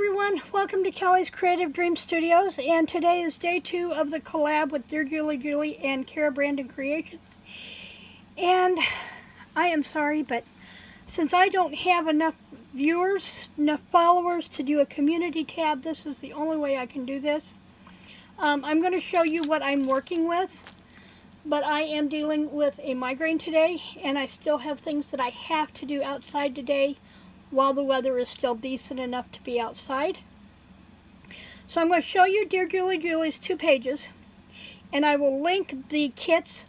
everyone, welcome to Kelly's Creative Dream Studios, and today is day 2 of the collab with Dearjuliejulie and Cara Brandon Creations. And I am sorry, but since I don't have enough viewers, enough followers to do a community tab, this is the only way I can do this. I'm going to show you what I'm working with, but I am dealing with a migraine today, and I still have things that I have to do outside today while the weather is still decent enough to be outside. So I'm going to show you Dearjuliejulie's 2 pages, and I will link the kits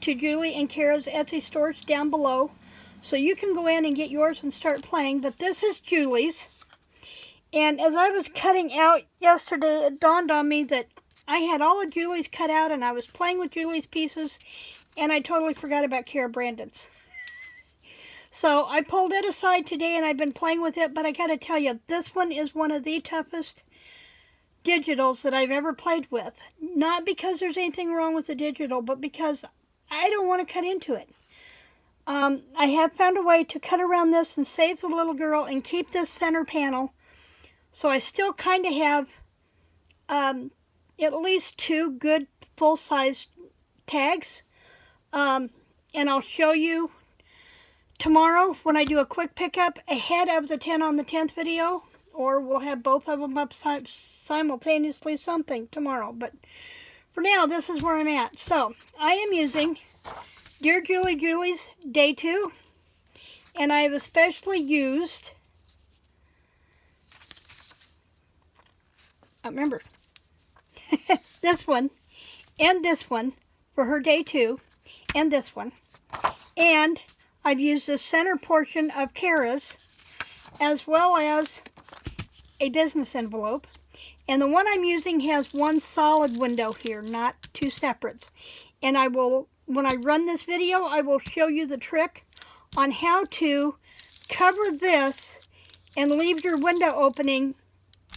to Julie and Cara's Etsy stores down below, so you can go in and get yours and start playing. But this is Julie's, and as I was cutting out yesterday, it dawned on me that I had all of Julie's cut out, and I was playing with Julie's pieces, and I totally forgot about Cara Brandon's. So I pulled it aside today and I've been playing with it, but I gotta tell you, this one is one of the toughest digitals that I've ever played with. Not because there's anything wrong with the digital, but because I don't want to cut into it. I have found a way to cut around this and save the little girl and keep this center panel. So I still kind of have at least 2 good full-size tags. And I'll show you tomorrow when I do a quick pickup ahead of the 10 on the 10th video, or we'll have both of them up simultaneously something tomorrow. But for now, this is where I'm at. So I am using Dearjuliejulie's Day 2, and I have especially used, remember, this one and this one for her Day 2, and this one. And I've used the center portion of Cara's, as well as a business envelope. And the one I'm using has one solid window here, not 2 separates. And I will, when I run this video, I will show you the trick on how to cover this and leave your window opening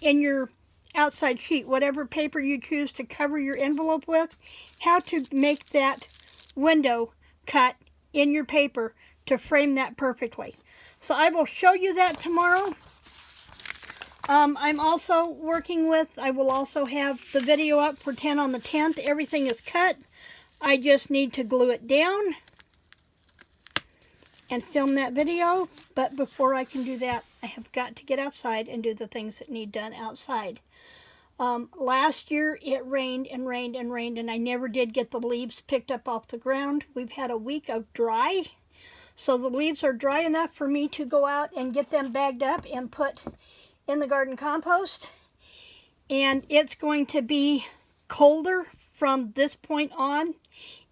in your outside sheet, whatever paper you choose to cover your envelope with, how to make that window cut in your paper to frame that perfectly. So I will show you that tomorrow. I'm also working with, I will also have the video up for 10 on the 10th. Everything is cut. I just need to glue it down and film that video. But before I can do that, I have got to get outside and do the things that need done outside. Last year it rained and rained and rained, and I never did get the leaves picked up off the ground. We've had a week of dry. So the leaves are dry enough for me to go out and get them bagged up and put in the garden compost. And it's going to be colder from this point on.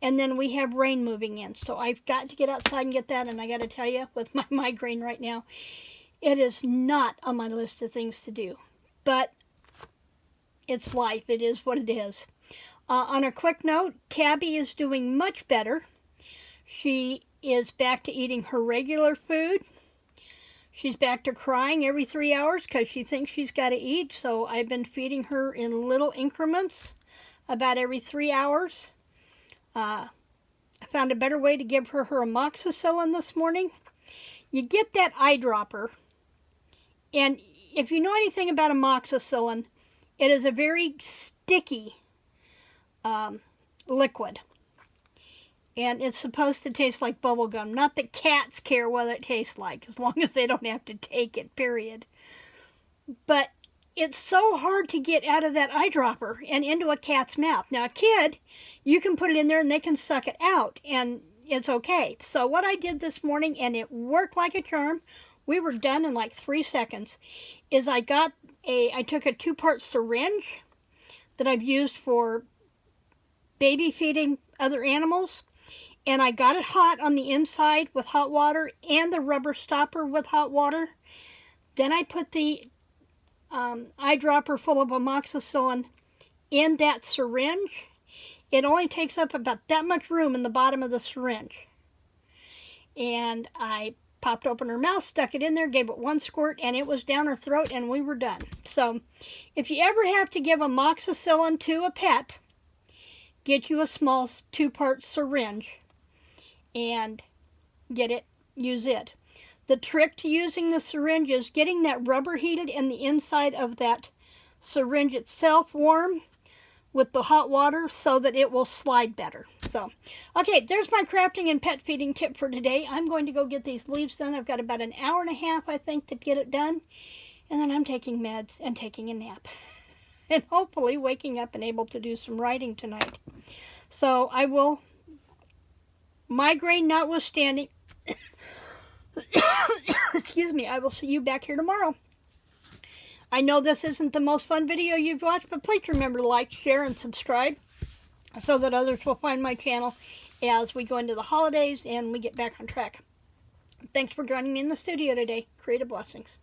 And then we have rain moving in. So I've got to get outside and get that. And I got to tell you, with my migraine right now, it is not on my list of things to do. But it's life. It is what it is. On a quick note, Tabby is doing much better. She is back to eating her regular food. She's back to crying every 3 hours because she thinks she's got to eat. So I've been feeding her in little increments about every 3 hours. I found a better way to give her amoxicillin this morning. You get that eyedropper, and if you know anything about amoxicillin, it is a very sticky liquid. And it's supposed to taste like bubble gum. Not that cats care what it tastes like, as long as they don't have to take it, period. But it's so hard to get out of that eyedropper and into a cat's mouth. Now, a kid, you can put it in there and they can suck it out, and it's okay. So what I did this morning, and it worked like a charm, we were done in like 3 seconds, is I took a 2-part syringe that I've used for baby feeding other animals. And I got it hot on the inside with hot water and the rubber stopper with hot water. Then I put the eyedropper full of amoxicillin in that syringe. It only takes up about that much room in the bottom of the syringe. And I popped open her mouth, stuck it in there, gave it 1 squirt, and it was down her throat, and we were done. So if you ever have to give amoxicillin to a pet, get you a small 2-part syringe and use it. The trick to using the syringe is getting that rubber heated and the inside of that syringe itself warm with the hot water so that it will slide better. So, okay, there's my crafting and pet feeding tip for today. I'm going to go get these leaves done. I've got about an hour and a half, I think, to get it done. And then I'm taking meds and taking a nap. And hopefully waking up and able to do some writing tonight. So I will, migraine notwithstanding, excuse me, I will see you back here tomorrow. I know this isn't the most fun video you've watched, but please remember to like, share, and subscribe so that others will find my channel as we go into the holidays and we get back on track. Thanks for joining me in the studio today. Creative blessings.